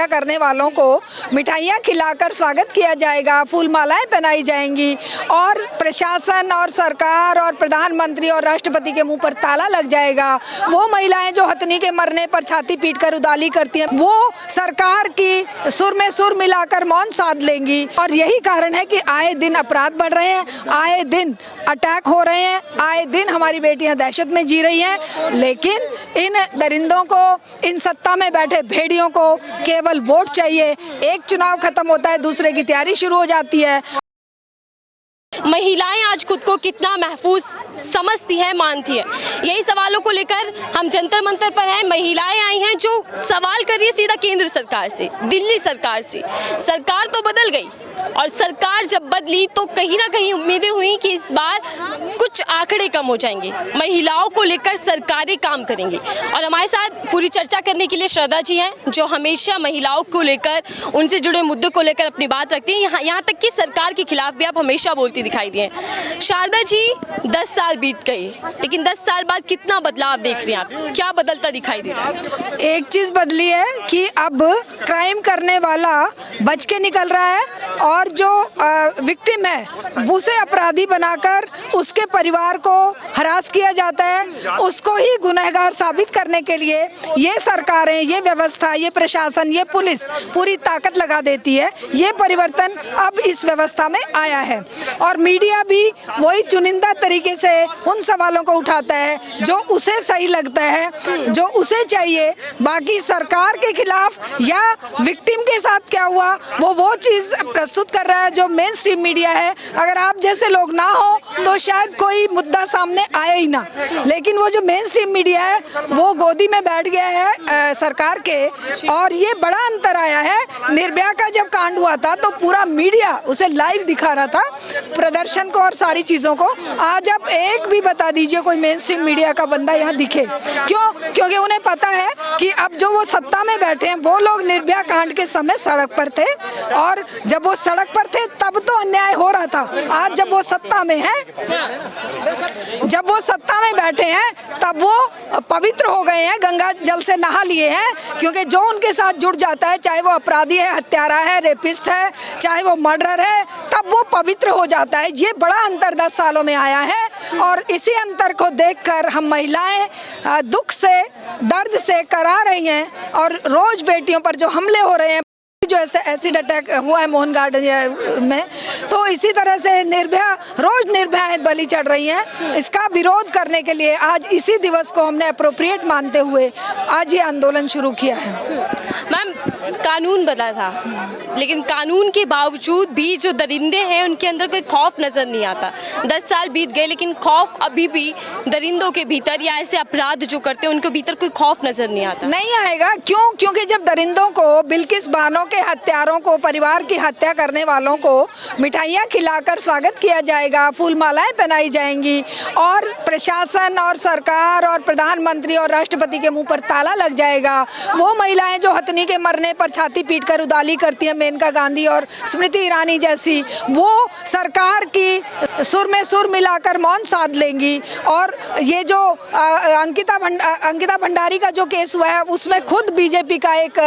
करने वालों को मिठाइयाँ खिलाकर स्वागत किया जाएगा, फूल मालाएं पहनाई जाएंगी और प्रशासन और सरकार और प्रधानमंत्री और राष्ट्रपति के मुंह पर ताला लग जाएगा। वो महिलाएं जो हथनी के मरने पर छाती पीटकर उदाली करती हैं, वो सरकार की सुर में सुर मिलाकर मौन साध लेंगी। और यही कारण है कि आए दिन अपराध बढ़ रहे हैं, आए दिन अटैक हो रहे हैं, आए दिन हमारी बेटियां दहशत में जी रही हैं। लेकिन इन दरिंदों को, इन सत्ता में बैठे भेड़ियों को केवल वोट चाहिए। एक चुनाव खत्म होता है, दूसरे की तैयारी शुरू हो जाती है। महिलाएं आज खुद को कितना महफूज समझती हैं, मानती हैं, यही सवालों को लेकर हम जंतर मंतर पर हैं। महिलाएं आई हैं जो सवाल कर रही है सीधा केंद्र सरकार से, दिल्ली सरकार से। सरकार तो बदल गई और सरकार जब बदली तो कहीं ना कहीं उम्मीदें हुई कि इस बार कुछ आंकड़े कम हो जाएंगे, महिलाओं को लेकर सरकारें काम करेंगी। और हमारे साथ पूरी चर्चा करने के लिए श्रद्धा जी हैं, जो हमेशा महिलाओं को लेकर, उनसे जुड़े मुद्दों को लेकर अपनी बात रखती हैं। यहाँ तक कि सरकार के खिलाफ भी आप हमेशा बोलती दिखाई दिए। शारदा जी, 10 साल बीत गई, लेकिन 10 साल बाद कितना बदलाव देख रही हैं आप? क्या बदलता दिखाई दे रहा है? एक चीज बदली है कि अब क्राइम करने वाला बच के निकल रहा है और जो विक्टिम है उसे अपराधी बनाकर उसके परिवार को हरास किया जाता है, उसको ही गुनहगार साबित करने के लिए ये सरकारें, ये व्यवस्था, ये प्रशासन, ये पुलिस पूरी ताकत लगा देती है। ये परिवर्तन अब इस व्यवस्था में आया है और मीडिया भी वही चुनिंदा तरीके से उन सवालों को उठाता है जो उसे सही लगता है, जो उसे चाहिए। बाकी सरकार के खिलाफ या विक्टिम के साथ क्या हुआ वो चीज़ प्रस्तुत कर रहा है जो मेन स्ट्रीम मीडिया है। अगर आप जैसे लोग ना हो तो शायद कोई मुद्दा सामने आए ही ना, लेकिन वो जो मेन स्ट्रीम मीडिया है वो गोदी में बैठ गया है सरकार के। और ये बड़ा अंतर आया है, निर्भया का जब कांड हुआ था तो पूरा मीडिया उसे लाइव दिखा रहा था, प्रदर्शन को और सारी चीज़ों को। आज आप एक भी बता दीजिए कोई मेन स्ट्रीम मीडिया का बंदा यहाँ दिखे, क्यों? क्योंकि उन्हें पता है कि अब जो वो सत्ता में बैठे हैं वो लोग निर्भया कांड के समय सड़क पर थे और जब वो सड़क पर थे तब तो अन्याय हो रहा था। आज जब वो सत्ता में है, जब वो सत्ता में बैठे हैं तब वो पवित्र हो गए हैं, गंगा जल से नहा लिए हैं। क्योंकि जो उनके साथ जुड़ जाता है, चाहे वो अपराधी है, हत्यारा है, रेपिस्ट है, चाहे वो मर्डरर है, तब वो पवित्र हो जाता है। ये बड़ा अंतर 10 सालों में आया है और इसी अंतर को देखकर हम महिलाएं दुख से, दर्द से करा रही हैं। और रोज बेटियों पर जो हमले हो रहे हैं, जो ऐसे एसिड अटैक हुआ है मोहन गार्डन में, तो इसी तरह से निर्भया, रोज निर्भया बलि चढ़ रही हैं। इसका विरोध करने के लिए आज इसी दिवस को हमने अप्रोप्रिएट मानते हुए आज ये आंदोलन शुरू किया है। मैम, कानून बदला था, लेकिन कानून के बावजूद भी जो दरिंदे हैं उनके अंदर कोई खौफ नजर नहीं आता। 10 साल बीत गए लेकिन खौफ अभी भी दरिंदों के भीतर, या ऐसे अपराध जो करते हैं उनके भीतर कोई खौफ नजर नहीं आता। नहीं आएगा, क्यों? क्योंकि जब दरिंदों को, बिल्किस बानो के हत्यारों को, परिवार की हत्या करने वालों को मिठाइयाँ खिलाकर स्वागत किया जाएगा, फूल मालाएं पहनाई जाएंगी और प्रशासन और सरकार और प्रधानमंत्री और राष्ट्रपति के मुंह पर ताला लग जाएगा। वो महिलाएं जो हथनी के मरने पर छाती पीटकर उदाली करती हैं, मेनका गांधी और स्मृति ईरानी जैसी, वो सरकार की सुर में सुर मिलाकर मौन साध लेंगी। और ये जो अंकिता भंडारी का जो केस हुआ है उसमें खुद बीजेपी का एक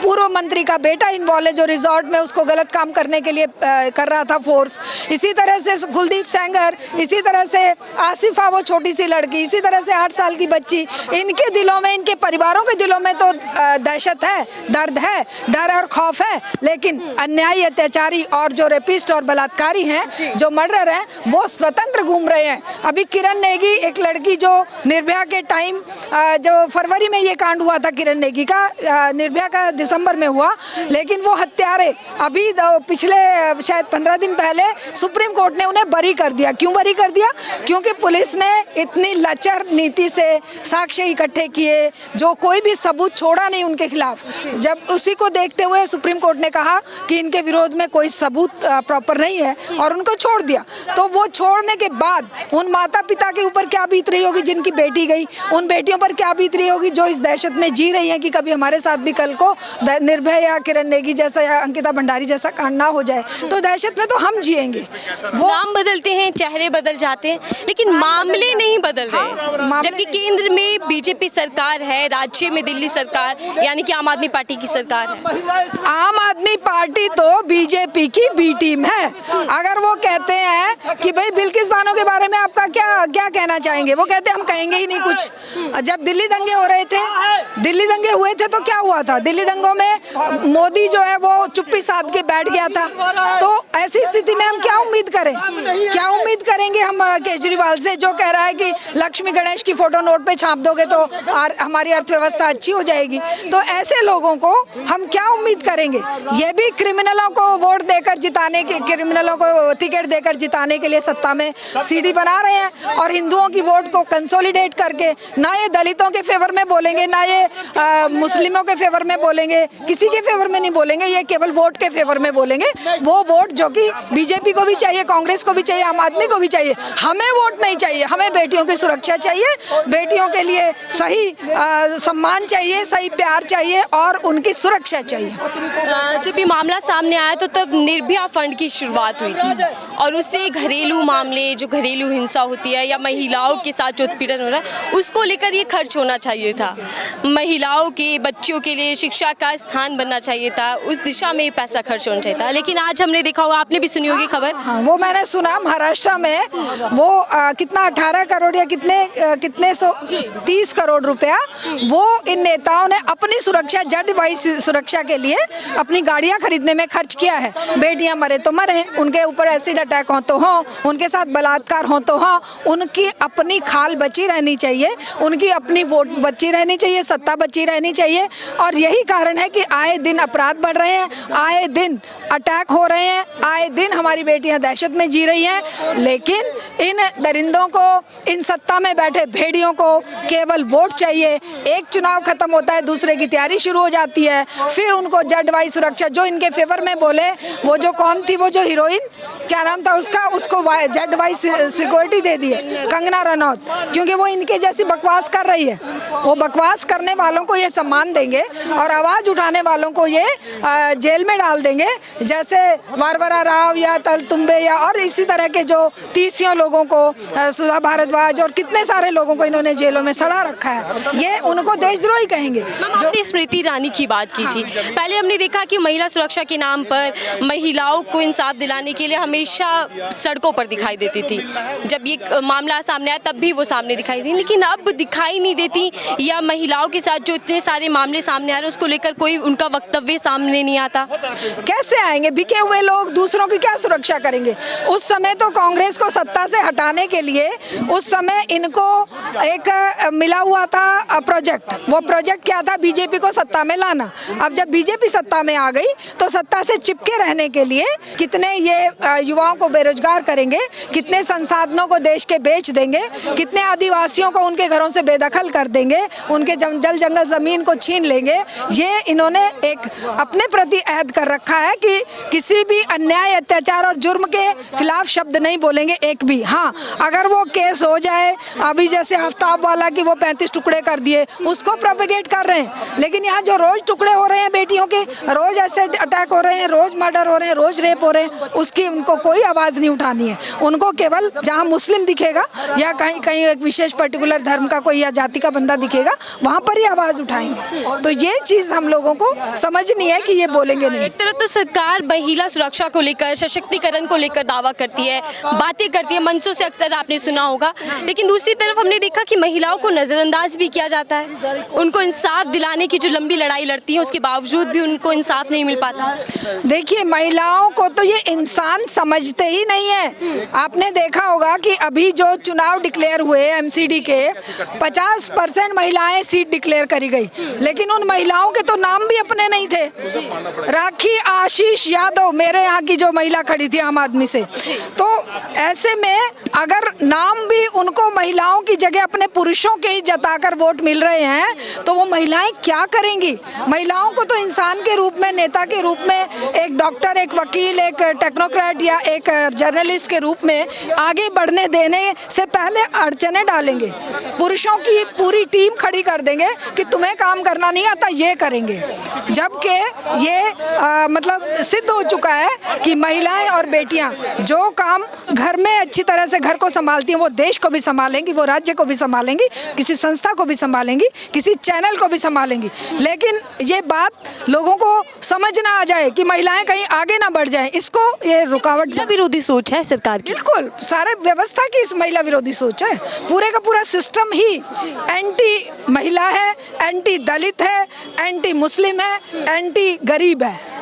पूर्व मंत्री का बेटा इन्वॉल्व है, जो रिजॉर्ट में उसको गलत काम करने के लिए कर रहा था फोर्स। इसी तरह से कुलदीप सेंगर, इसी तरह से आसिफा, वो छोटी सी लड़की, इसी तरह से 8 साल की बच्ची, इनके दिलों में, इनके परिवारों के दिलों में तो दहशत है, दर्द है, डर और खौफ है। लेकिन अन्यायी, अत्याचारी और जो रेपिस्ट और बलात्कारी हैं, जो मर्डर हैं, वो स्वतंत्र घूम रहे हैं। अभी किरण नेगी, एक लड़की जो निर्भया के टाइम, जो फरवरी में ये कांड हुआ था किरण नेगी का, निर्भया का दिसंबर में हुआ, लेकिन वो हत्यारे अभी पिछले शायद 15 दिन पहले सुप्रीम कोर्ट ने उन्हें बरी कर दिया। क्यों बरी कर दिया? क्योंकि पुलिस ने इतनी लचर नीति से साक्ष्य इकट्ठे किए, जो कोई भी सबूत छोड़ा नहीं उनके खिलाफ। जब उसी को देखते हुए सुप्रीम कोर्ट ने कहा कि इनके विरोध में कोई सबूत प्रॉपर नहीं है और उनको छोड़ दिया। तो वो छोड़ने के बाद उन माता पिता के ऊपर क्या बीत रही होगी जिनकी बेटी गई, उन बेटियों पर क्या बीत रही होगी जो इस दहशत में जी रही हैं कि कभी हमारे साथ भी कल को निर्भया या किरण नेगी जैसा या अंकिता भंडारी जैसा कांड ना हो जाए। तो दहशत में तो हम जिएंगे। वो नाम बदलते हैं, चेहरे बदल जाते हैं, लेकिन मामले नहीं बदल रहे। जबकि केंद्र में बीजेपी सरकार है, राज्य में दिल्ली सरकार यानी कि आम आदमी पार्टी की सरकार सरकार है? आम आदमी पार्टी तो बीजेपी की बी टीम है। अगर वो कहते हैं कि भाई बिल्किस बानो के बारे में आपका क्या क्या कहना चाहेंगे, वो कहते हैं हम कहेंगे ही नहीं कुछ। जब दिल्ली दंगे हो रहे थे, दिल्ली दंगे हुए थे तो क्या हुआ था? दिल्ली दंगों में मोदी जो है वो चुप्पी साध के बैठ गया था। तो ऐसी स्थिति में हम क्या उम्मीद करें? क्या उम्मीद करेंगे हम केजरीवाल से, जो कह रहा है कि लक्ष्मी गणेश की फोटो नोट पे छाप दोगे तो हमारी अर्थव्यवस्था अच्छी हो जाएगी। तो ऐसे लोगों को हम क्या उम्मीद करेंगे? ये भी क्रिमिनलों को वोट देकर जिताने के, क्रिमिनलों को टिकट देकर जिताने के लिए सत्ता में सीढ़ी बना रहे हैं और हिंदुओं की वोट को कंसोलिडेट करके ना ये दलितों के फेवर में बोलेंगे, ना ये मुस्लिमों के फेवर में बोलेंगे, किसी के फेवर में नहीं बोलेंगे, ये केवल वोट के फेवर में बोलेंगे। वो वोट जो कि बीजेपी को भी चाहिए, कांग्रेस को भी चाहिए, आम आदमी को भी चाहिए। हमें वोट नहीं चाहिए, हमें बेटियों की सुरक्षा चाहिए, बेटियों के लिए सही सम्मान चाहिए, सही प्यार चाहिए और उनकी सुरक्षा चाहिए। जब ये मामला सामने आया तो तब निर्भया फंड की शुरुआत हुई थी और उससे घरेलू मामले, जो घरेलू हिंसा होती है या महिलाओं के साथ जो उत्पीड़न हो रहा है, उसको लेकर ये खर्च होना चाहिए था। महिलाओं के, बच्चियों के लिए शिक्षा का स्थान बनना चाहिए था, उस दिशा में पैसा खर्च होना चाहिए था। लेकिन आज हमने देखा होगा, आपने भी सुनी होगी खबर। हाँ, वो मैंने सुना महाराष्ट्र में वो कितना 18 करोड़ या कितने 30 करोड़ रुपया वो इन नेताओं ने अपनी सुरक्षा, जज वाइज सुरक्षा के लिए अपनी गाड़ियां खरीदने में खर्च किया है। बेटियां मरे तो मरे, उनके ऊपर एसिड अटैक हो तो हो, उनके साथ बलात्कार हो तो हो, उनकी अपनी खाल बची रहनी चाहिए, उनकी अपनी वोट बची रहनी चाहिए, सत्ता बची रहनी चाहिए। और यही कारण है कि आए दिन अपराध बढ़ रहे हैं, आए दिन अटैक हो रहे हैं, आए दिन हमारी बेटियां दहशत में जी रही हैं। लेकिन इन दरिंदों को, इन सत्ता में बैठे भेड़ियों को केवल वोट चाहिए। एक चुनाव खत्म होता है, दूसरे की तैयारी शुरू हो जाती है, फिर उनको जज वाइज सुरक्षा, जो इनके फेवर में बोले, वो जो कौन थी, वो जो हीरोइन, क्या नाम था उसका, उसको जज वाइज सिक्योरिटी दे दी है, कंगना रनौत, क्योंकि वो इनके जैसी बकवास कर रही है। वो बकवास करने वालों को ये सम्मान देंगे और आवाज उठाने वालों को ये जेल में डाल देंगे, जैसे वारवरा राव या तलतुम्बे या और इसी तरह के जो 30 लोगों को, सुधा भारद्वाज और कितने सारे लोगों को इन्होंने जेलों में सड़ा रखा है। ये उनको देशद्रोही कहेंगे। आपने स्मृति ईरानी की बात की थी। पहले हमने देखा कि महिला सुरक्षा के नाम पर महिलाओं को इंसाफ दिलाने के लिए हमेशा सड़कों पर दिखाई देती थी। जब ये मामला सामने आया तब भी वो सामने दिखाई दी, लेकिन अब दिखाई नहीं देती, या महिलाओं के साथ जो इतने सारे मामले सामने आ रहे हैं उसको लेकर कोई उनका वक्तव्य सामने नहीं आता। कैसे आएंगे? बिके हुए लोग दूसरों की क्या सुरक्षा करेंगे? उस समय तो कांग्रेस को सत्ता से हटाने के लिए उस समय इनको एक मिला हुआ था प्रोजेक्ट। वो प्रोजेक्ट क्या था? बीजेपी को सत्ता में लाना। अब जब बीजेपी सत्ता में आ गई तो सत्ता से चिपके रहने के लिए कितने ये युवाओं को बेरोजगार करेंगे, कितने संसाधनों को देश के बेच देंगे, कितने आदिवासियों को उनके घरों से बेदखल कर देंगे, उनके जल जंगल जमीन को छीन लेंगे। ये इन्होंने एक अपने प्रति अहद कर रखा है कि किसी भी अन्याय, अत्याचार और जुर्म के खिलाफ शब्द नहीं बोलेंगे एक भी। हाँ, अगर वो केस हो जाए, अभी जैसे आफ्ताब वाला की वो 35 टुकड़े कर दिए, उसको प्रोपेगेट कर रहे हैं। लेकिन यहाँ जो रोज टुकड़े हो रहे हैं बेटियों के, रोज ऐसे अटैक हो रहे हैं, रोज मर्डर हो रहे हैं, रोज रेप हो रहे हैं, उसकी उनको कोई आवाज नहीं उठानी है। उनको केवल जहाँ मुस्लिम दिखेगा या कहीं कहीं एक विशेष पर्टिकुलर धर्म का कोई या जाति का बंदा दिखेगा, वहाँ पर ही आवाज उठाएंगे। तो ये चीज हम लोगों को समझनी है कि ये बोलेंगे नहीं। एक तरफ तो सरकार महिला सुरक्षा को लेकर, सशक्तिकरण को लेकर दावा करती है, बातें करती है, मंचों से अक्सर आपने सुना होगा, लेकिन दूसरी तरफ हमने देखा कि महिलाओं को नजरअंदाज भी किया जाता है। उनको इंसाफ दिलाने की जो लंबी लड़ाई लड़ती है उसके बावजूद भी उनको इंसाफ नहीं मिल पाता। देखिए, महिलाओं को तो ये इंसान समझते ही नहीं है। आपने देखा होगा कि अभी जो चुनाव डिक्लेयर हुए एमसीडी के, 50% महिलाएं सीट डिक्लेयर करी गई, लेकिन उन महिलाओं के तो नाम भी अपने नहीं थे। राखी आशीष यादव मेरे यहाँ की जो महिला खड़ी थी आम आदमी से, तो ऐसे में अगर नाम भी उनको महिलाओं की जगह अपने पुरुषों के ही जताकर वोट मिल रहे हैं, तो वो महिलाएं क्या करेंगी? महिलाओं को तो इंसान के रूप में, नेता के रूप में, एक डॉक्टर, एक वकील, एक टेक्नोक्रेट या एक जर्नलिस्ट के रूप में आगे बढ़ने देने से पहले अड़चने डालेंगे। पुरुषों की पूरी टीम खड़ी कर देंगे कि तुम्हें काम करना नहीं आता, ये करेंगे। जबकि ये मतलब सिद्ध हो चुका है कि महिलाएं और बेटियां जो काम घर में अच्छी तरह से घर को संभालती हैं, वो देश को भी संभालेंगी, वो राज्य को भी संभालेंगी, किसी संस्था को भी संभालेंगी, किसी चैनल को भी संभालेंगी। लेकिन ये बात लोगों को समझ ना आ जाए कि महिलाएं कहीं आगे ना बढ़ जाएं, इसको ये रुकावट महिला विरोधी सोच है सरकार की। बिल्कुल सारे व्यवस्था की इस महिला विरोधी सोच है। पूरे का पूरा सिस्टम ही एंटी महिला है, एंटी दलित है, एंटी मुस्लिम है, एंटी गरीब है।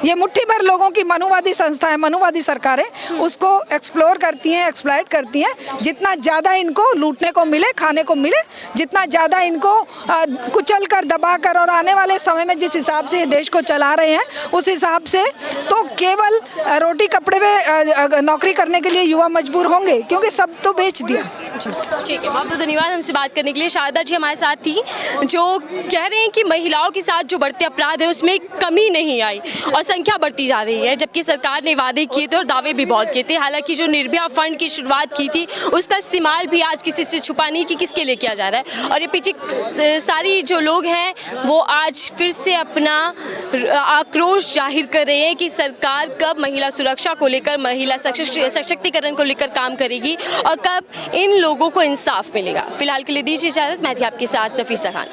ये मुट्ठी भर लोगों की मनुवादी संस्थाएं, मनुवादी सरकारें उसको एक्सप्लोर करती हैं, एक्सप्लॉइट करती हैं। जितना ज़्यादा इनको लूटने को मिले, खाने को मिले, जितना ज़्यादा इनको कुचल कर, दबा कर, और आने वाले समय में जिस हिसाब से ये देश को चला रहे हैं उस हिसाब से तो केवल रोटी कपड़े में नौकरी करने के लिए युवा मजबूर होंगे, क्योंकि सब तो बेच दिया। ठीक है, बहुत बहुत धन्यवाद हमसे बात करने के लिए। शारदा जी हमारे साथ थी, जो कह रहे हैं कि महिलाओं के साथ जो बढ़ते अपराध है उसमें कमी नहीं आई और संख्या बढ़ती जा रही है, जबकि सरकार ने वादे किए थे और दावे भी बहुत किए थे। हालांकि जो निर्भया फंड की शुरुआत की थी उसका इस्तेमाल भी आज किसी से छुपा नहीं कि किसके लिए किया जा रहा है, और ये पीछे सारी जो लोग हैं वो आज फिर से अपना आक्रोश जाहिर कर रहे हैं कि सरकार कब महिला सुरक्षा को लेकर, महिला सशक्तिकरण को लेकर काम करेगी और कब इन लोगों को इंसाफ मिलेगा। फिलहाल के लिए दीजिए इजाजत, मैं थी आपके साथ नफीसा खान।